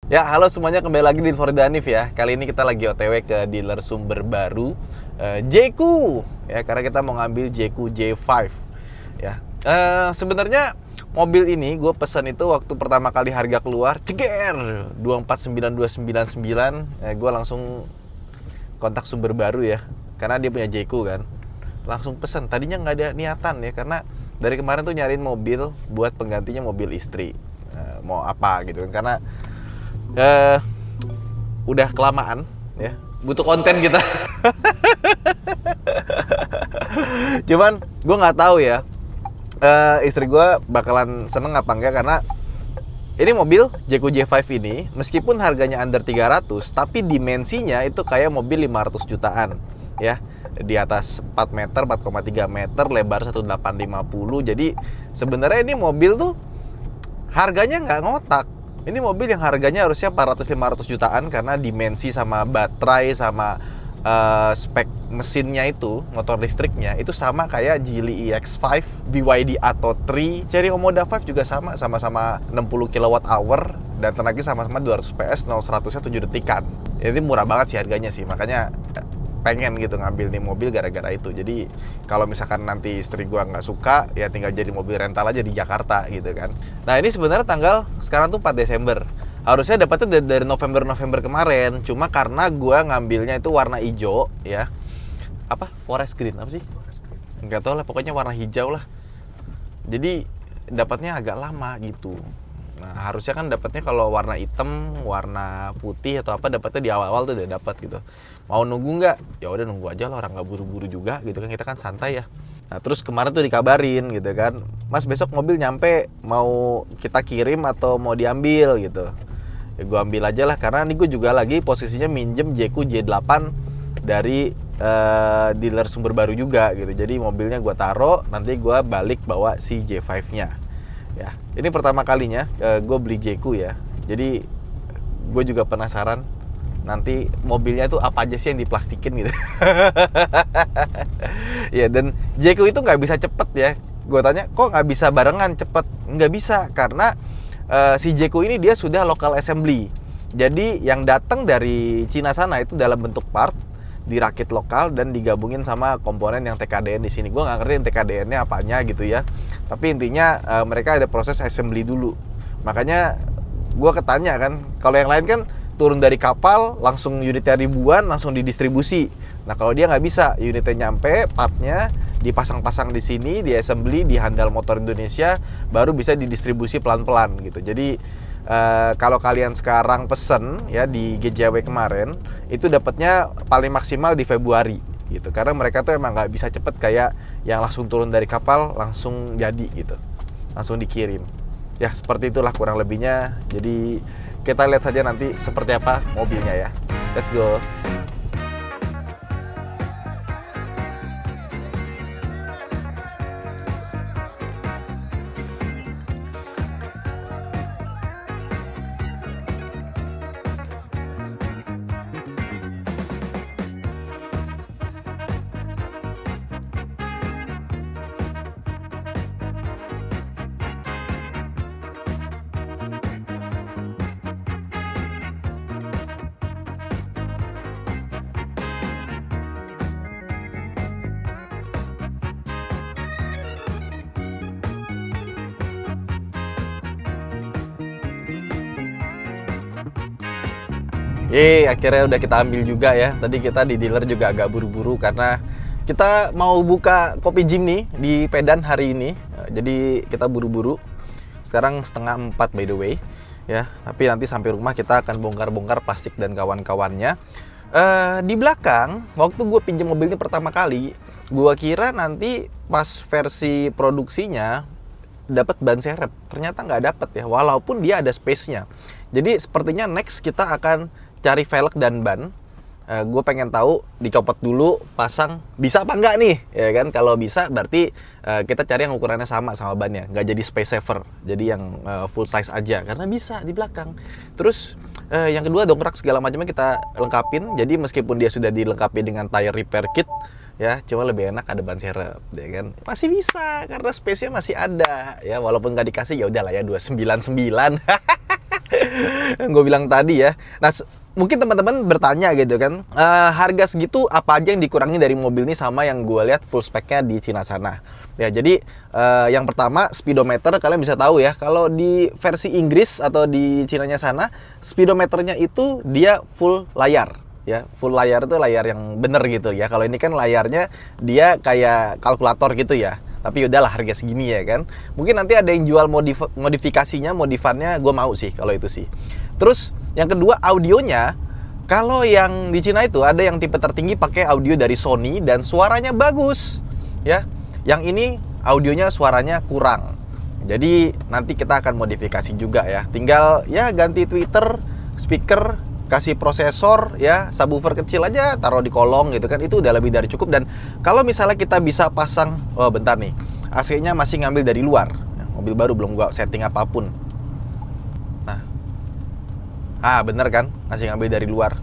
Ya, halo semuanya, kembali lagi di Info ya. Kali ini kita lagi OTW ke dealer sumber baru Jeku ya, karena kita mau ngambil Jeku J5 ya. Sebenarnya mobil ini gue pesan itu waktu pertama kali harga keluar, ceger 249.299. Gue langsung kontak sumber baru ya, karena dia punya Jeku kan. Langsung pesan. Tadinya nggak ada niatan ya, karena dari kemarin tuh nyariin mobil buat penggantinya mobil istri. Mau apa gitu kan, karena udah kelamaan ya, butuh konten kita. Cuman gue nggak tahu ya, istri gue bakalan seneng apa enggak, karena ini mobil Jeku J5 ini meskipun harganya under 300, tapi dimensinya itu kayak mobil 500 jutaan ya. Di atas 4 meter, 4,3 meter, lebar 1850. Jadi sebenarnya ini mobil tuh harganya nggak ngotak. Ini mobil yang harganya harusnya 400-500 jutaan, karena dimensi sama baterai sama spek mesinnya itu, motor listriknya itu sama kayak Geely EX5, BYD Atto 3, Chery Omoda 5 juga sama-sama 60 kWh, dan tenaganya sama-sama 200 PS, 0-100-nya 7 detikan. Ini murah banget sih harganya sih, makanya pengen gitu ngambil nih mobil gara-gara itu. Jadi kalau misalkan nanti istri gua nggak suka, ya tinggal jadi mobil rental aja di Jakarta gitu kan. Nah ini sebenarnya sekarang tuh 4 Desember. Harusnya dapetnya dari November kemarin. Cuma karena gua ngambilnya itu warna hijau ya. Apa? Forest green apa sih? Nggak tahu lah, pokoknya warna hijau lah. Jadi dapatnya agak lama gitu. Nah harusnya kan dapatnya kalau warna hitam, warna putih atau apa, dapatnya di awal-awal tuh udah dapat gitu. Mau nunggu nggak? Ya udah nunggu aja lah, orang nggak buru-buru juga gitu kan, kita kan santai ya. Nah terus kemarin tuh dikabarin gitu kan, Mas besok mobil nyampe, mau kita kirim atau mau diambil gitu. Ya gue ambil aja lah, karena ini gue juga lagi posisinya minjem Jeku J8 dari dealer sumber baru juga gitu. Jadi mobilnya gue taruh, nanti gue balik bawa si J5-nya. Ya, ini pertama kalinya gue beli Jeku ya. Jadi gue juga penasaran nanti mobilnya tuh apa aja sih yang diplastikin gitu. Ya, dan Jeku itu nggak bisa cepet ya. Gue tanya, kok nggak bisa barengan cepet? Nggak bisa, karena si Jeku ini dia sudah local assembly. Jadi yang datang dari Cina sana itu dalam bentuk part, dirakit lokal dan digabungin sama komponen yang TKDN di sini. Gue nggak ngerti TKDN-nya apanya gitu ya. Tapi intinya mereka ada proses assembly dulu. Makanya gue ketanya kan, kalau yang lain kan turun dari kapal langsung unitnya ribuan langsung didistribusi. Nah kalau dia nggak bisa, unitnya nyampe, partnya dipasang-pasang di sini, di assembly di handal motor Indonesia, baru bisa didistribusi pelan-pelan gitu. Jadi kalau kalian sekarang pesen ya di GJW kemarin, itu dapatnya paling maksimal di Februari gitu, karena mereka tuh emang nggak bisa cepet kayak yang langsung turun dari kapal langsung jadi gitu, langsung dikirim ya. Seperti itulah kurang lebihnya. Jadi kita lihat saja nanti seperti apa mobilnya ya. Let's go. Akhirnya udah kita ambil juga ya. Tadi kita di dealer juga agak buru-buru karena kita mau buka kopi gym nih di Pedan hari ini. Jadi kita buru-buru. Sekarang 3:30 by the way ya. Tapi nanti sampai rumah kita akan bongkar-bongkar plastik dan kawan-kawannya. Di belakang, waktu gue pinjam mobil ini pertama kali, gue kira nanti pas versi produksinya dapat ban serep. Ternyata nggak dapat ya, walaupun dia ada space-nya. Jadi sepertinya next kita akan cari velg dan ban. Gue pengen tahu, dicopot dulu, pasang, bisa apa enggak nih ya kan. Kalau bisa berarti kita cari yang ukurannya sama bannya, nggak jadi space saver, jadi yang full size aja, karena bisa di belakang. Terus yang kedua, dongkrak segala macamnya kita lengkapin. Jadi meskipun dia sudah dilengkapi dengan tire repair kit ya, cuma lebih enak ada ban serep ya kan. Masih bisa karena space-nya masih ada ya, walaupun nggak dikasih ya udahlah ya 299. Yang gue bilang tadi ya. Nah, mungkin teman-teman bertanya gitu kan, harga segitu apa aja yang dikurangi dari mobil ini sama yang gue lihat full speknya di Cina sana. Ya, jadi yang pertama speedometer, kalian bisa tahu ya, kalau di versi Inggris atau di Cinanya sana, speedometernya itu dia full layar. Ya, full layar itu layar yang bener gitu ya. Kalau ini kan layarnya dia kayak kalkulator gitu ya. Tapi udahlah, harga segini ya kan. Mungkin nanti ada yang jual modifikasinya, modifannya, gue mau sih kalau itu sih. Terus yang kedua, audionya. Kalau yang di Cina itu ada yang tipe tertinggi pakai audio dari Sony dan suaranya bagus ya. Yang ini audionya suaranya kurang. Jadi nanti kita akan modifikasi juga ya. Tinggal ya ganti tweeter, speaker, kasih prosesor ya, subwoofer kecil aja taruh di kolong gitu kan, itu udah lebih dari cukup. Dan kalau misalnya kita bisa pasang, oh bentar nih, AC-nya masih ngambil dari luar, mobil baru belum gua setting apapun. Nah, bener kan, masih ngambil dari luar.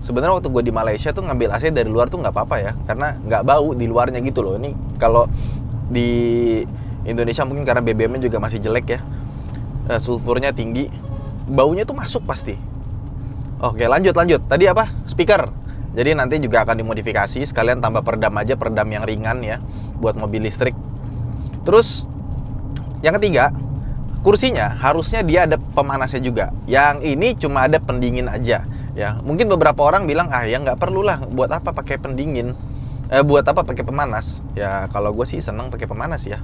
Sebenarnya waktu gue di Malaysia tuh ngambil AC dari luar tuh nggak apa-apa ya, karena nggak bau di luarnya gitu loh. Ini kalau di Indonesia mungkin karena BBM-nya juga masih jelek ya, sulfurnya tinggi, baunya tuh masuk pasti. Oke, lanjut. Tadi apa? Speaker. Jadi nanti juga akan dimodifikasi, sekalian tambah peredam aja, peredam yang ringan ya, buat mobil listrik. Terus, yang ketiga, kursinya harusnya dia ada pemanasnya juga. Yang ini cuma ada pendingin aja. Ya, mungkin beberapa orang bilang, ya nggak perlu lah, buat apa pakai pendingin? Buat apa pakai pemanas? Ya, kalau gue sih seneng pakai pemanas ya.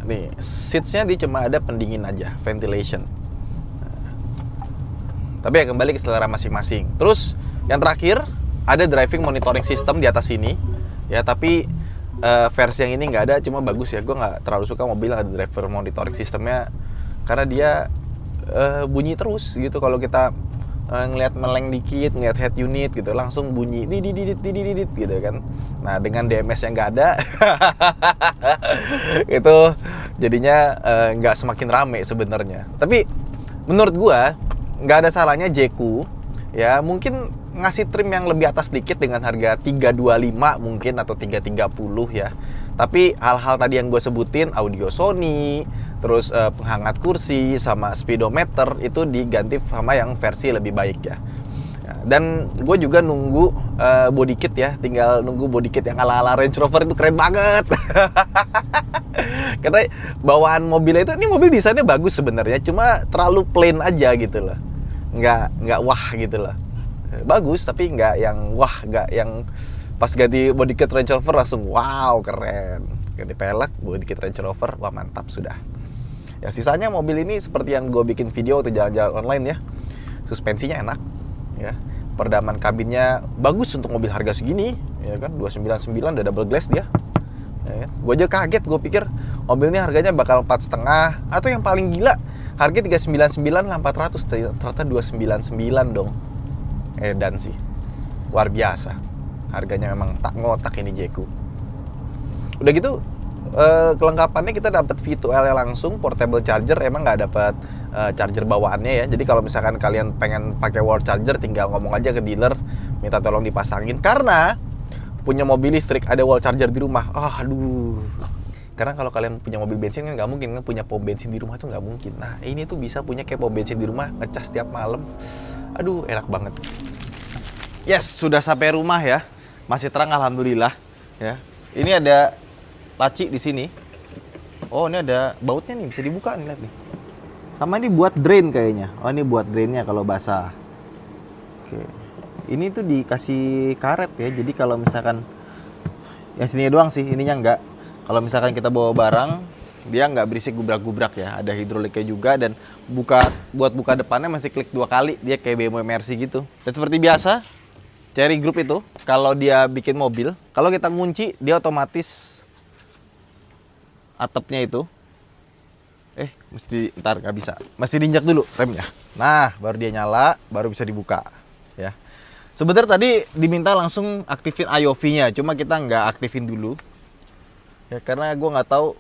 Nih, seatsnya dia cuma ada pendingin aja, ventilation. Tapi ya kembali ke selera masing-masing. Terus yang terakhir ada driving monitoring system di atas sini ya, tapi versi yang ini nggak ada, cuma bagus ya. Gue nggak terlalu suka mobil yang ada driver monitoring systemnya karena dia bunyi terus gitu. Kalau kita ngelihat meleng dikit, ngelihat head unit gitu, langsung bunyi dididit gitu kan. Nah, dengan DMS yang nggak ada itu jadinya nggak semakin rame sebenarnya. Tapi menurut gue nggak ada salahnya JQ ya mungkin ngasih trim yang lebih atas sedikit dengan harga 325 mungkin atau 330 ya. Tapi hal-hal tadi yang gue sebutin, audio Sony, terus penghangat kursi sama speedometer itu diganti sama yang versi lebih baik ya. Dan gue juga nunggu body kit ya, tinggal nunggu body kit yang ala-ala Range Rover itu keren banget. Karena bawaan mobilnya itu, ini mobil desainnya bagus sebenarnya, cuma terlalu plain aja gitu loh. Nggak wah gitu loh. Bagus tapi nggak yang wah, nggak yang pas ganti body kit Range Rover langsung wow keren. Ganti pelek body kit Range Rover, wah mantap sudah. Ya sisanya mobil ini seperti yang gue bikin video waktu jalan-jalan online ya. Suspensinya enak ya. Peredaman kabinnya bagus untuk mobil harga segini ya kan, 299 udah double glass dia. Ya, gue aja kaget, gue pikir mobil ini harganya bakal 4,5 atau yang paling gila harga 399 lah 400, ternyata 299 dong. Dan sih luar biasa, harganya memang tak ngotak ini JQ. Udah gitu kelengkapannya kita dapat V2L langsung, portable charger, emang nggak dapat charger bawaannya ya. Jadi kalau misalkan kalian pengen pakai wall charger, tinggal ngomong aja ke dealer minta tolong dipasangin, karena punya mobil listrik ada wall charger di rumah. Aduh. Karena kalau kalian punya mobil bensin kan nggak mungkin kan punya pom bensin di rumah tuh nggak mungkin. Nah ini tuh bisa punya kayak pom bensin di rumah, ngecas tiap malam. Aduh enak banget. Yes, sudah sampai rumah ya. Masih terang alhamdulillah ya. Ini ada laci di sini. Oh ini ada bautnya nih, bisa dibuka nih, lihat nih. Sama ini buat drain kayaknya. Oh ini buat drainnya kalau basah. Oke. Ini tuh dikasih karet ya. Jadi kalau misalkan yang sini doang sih, ininya enggak. Kalau misalkan kita bawa barang, dia nggak berisik gubrak-gubrak ya. Ada hidroliknya juga, dan buat buka depannya masih klik 2 kali. Dia kayak BMW Mercy gitu. Dan seperti biasa, Cherry Group itu kalau dia bikin mobil, kalau kita ngunci dia otomatis atapnya itu mesti ntar nggak bisa, mesti diinjak dulu remnya. Nah baru dia nyala, baru bisa dibuka ya. Sebenarnya tadi diminta langsung aktifin IOV-nya, cuma kita nggak aktifin dulu ya, karena gue nggak tahu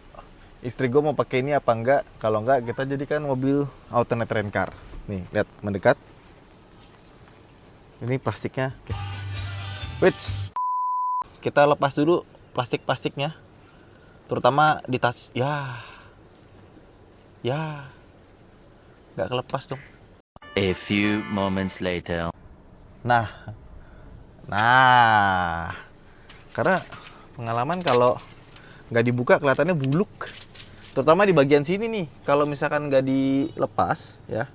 istri gue mau pakai ini apa enggak. Kalau enggak, kita jadikan mobil alternate rent car. Nih lihat mendekat, ini plastiknya. Wait, kita lepas dulu plastiknya, terutama di tas. Ya, Nggak kelepas dong. A few moments later. Nah, karena pengalaman kalau nggak dibuka kelihatannya buluk, terutama di bagian sini nih. Kalau misalkan nggak dilepas, ya,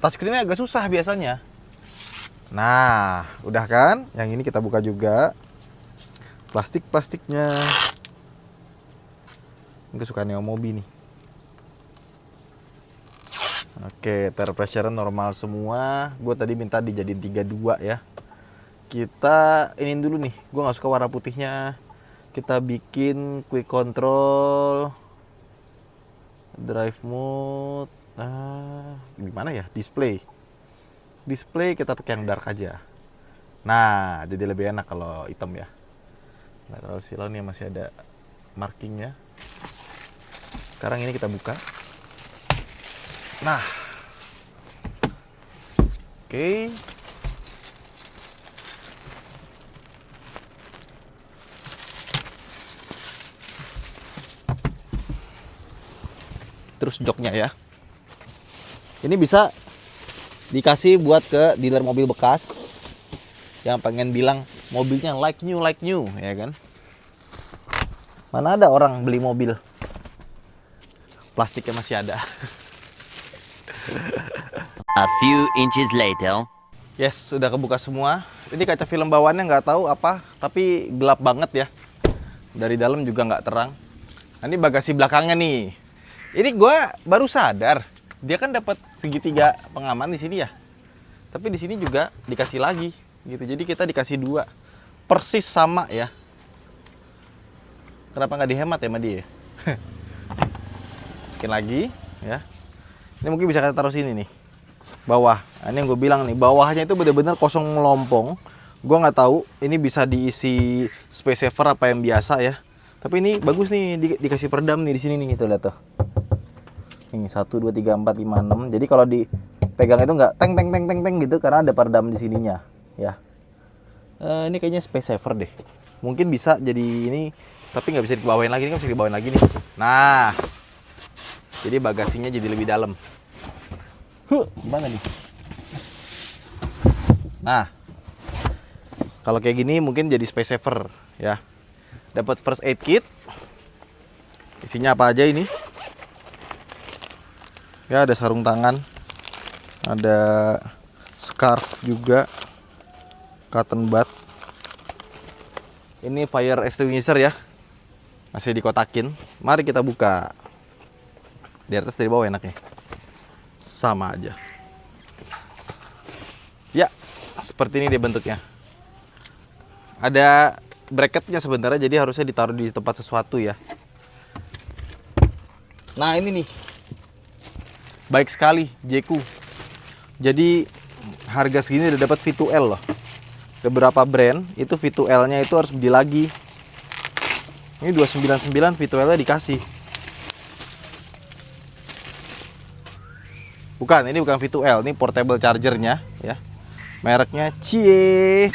touchscreen-nya agak susah biasanya. Nah, udah kan? Yang ini kita buka juga. Plastiknya. Ini kesukaan Neo Mobi nih. Oke, tire pressure normal semua. Gue tadi minta dijadiin 32 ya. Kita ini dulu nih. Gue nggak suka warna putihnya. Kita bikin quick control, drive mode. Gimana ya? Display kita pakai yang dark aja. Nah, jadi lebih enak kalau hitam ya. Nggak terlalu silau nih, masih ada markingnya. Sekarang ini kita buka. Nah, oke. Terus joknya ya. Ini bisa dikasih buat ke dealer mobil bekas yang pengen bilang mobilnya like new, ya kan? Mana ada orang beli mobil plastiknya masih ada. A few inches later. Yes, sudah kebuka semua. Ini kaca film bawaannya nggak tahu apa, tapi gelap banget ya. Dari dalam juga nggak terang. Nah, ini bagasi belakangnya nih. Ini gue baru sadar, dia kan dapat segitiga pengaman di sini ya. Tapi di sini juga dikasih lagi, gitu. Jadi kita dikasih 2, persis sama ya. Kenapa nggak dihemat ya sama dia? Sekian lagi, ya. Ini mungkin bisa kita taruh sini nih, bawah. Nah, ini yang gue bilang nih, bawahnya itu benar-benar kosong melompong. Gue nggak tahu ini bisa diisi space saver apa yang biasa ya. Tapi ini bagus nih, dikasih peredam nih di sini nih, itu lihat tuh. Ini 1, 2, 3, 4, 5, 6. Jadi kalau dipegang itu nggak teng gitu karena ada peredam di sininya, ya. Ini kayaknya space saver deh. Mungkin bisa jadi ini, tapi nggak bisa dibawain lagi. Ini kan bisa dibawain lagi nih. Nah, jadi bagasinya jadi lebih dalam. Gimana nih? Nah, kalau kayak gini mungkin jadi space saver ya. Dapat first aid kit. Isinya apa aja ini? Ya, ada sarung tangan, ada scarf juga, cotton bud. Ini fire extinguisher ya, masih dikotakin. Mari kita buka. Di atas dari bawah enaknya, sama aja. Ya, seperti ini dia bentuknya. Ada bracketnya sebenarnya, jadi harusnya ditaruh di tempat sesuatu ya. Nah, ini nih, baik sekali JQ. Jadi harga segini udah dapat V2L loh. Beberapa brand itu V2L-nya itu harus beli lagi. Ini 299, V2L-nya dikasih. Bukan, ini bukan V2L, ini portable chargernya ya. Mereknya Cie.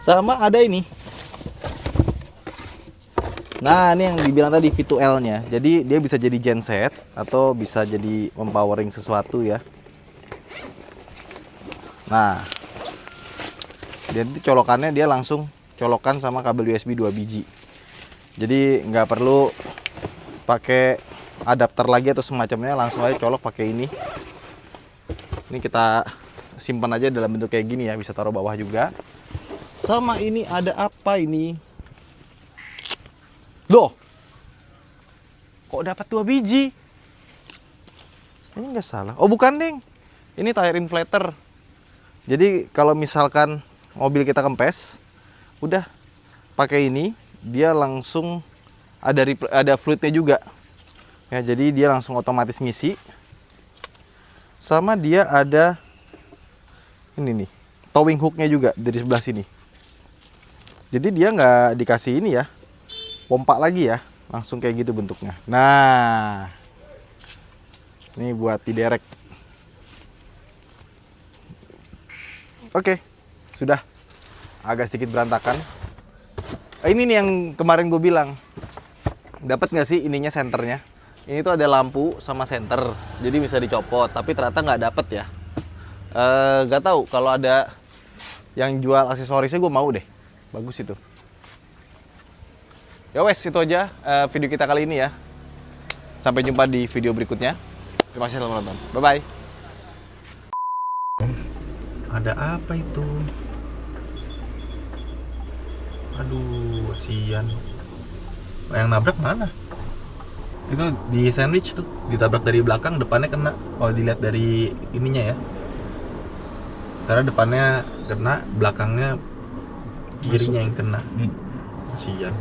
Sama ada ini. Nah, ini yang dibilang tadi V2L-nya. Jadi dia bisa jadi genset atau bisa jadi empowering sesuatu ya. Nah, dan itu colokannya dia langsung colokan sama kabel USB 2 biji. Jadi nggak perlu pakai adapter lagi atau semacamnya, langsung aja colok pakai ini. Ini kita simpan aja dalam bentuk kayak gini ya, bisa taruh bawah juga. Sama ini ada apa ini? Loh, kok dapat 2 biji? Ini nggak salah. Oh bukan deng, ini tire inflator. Jadi kalau misalkan mobil kita kempes, udah pakai ini, dia langsung ada fluidnya juga. Ya, jadi dia langsung otomatis ngisi. Sama dia ada ini nih, towing hooknya juga dari sebelah sini. Jadi dia nggak dikasih ini ya, pompa lagi ya, langsung kayak gitu bentuknya. Nah, ini buat diderek. Oke, sudah agak sedikit berantakan. Ini nih yang kemarin gue bilang, dapat nggak sih ininya, senternya? Ini tuh ada lampu sama senter, jadi bisa dicopot. Tapi ternyata nggak dapet ya. Nggak tahu kalau ada yang jual aksesorisnya gue mau deh. Bagus itu. Ya wes, itu aja video kita kali ini ya. Sampai jumpa di video berikutnya. Terima kasih telah menonton. Bye-bye. Ada apa itu? Aduh, kasihan. Yang nabrak mana? Itu di sandwich tuh, ditabrak dari belakang, depannya kena. Kalau dilihat dari ininya ya. Karena depannya kena, belakangnya kirinya yang kena. Kasihan.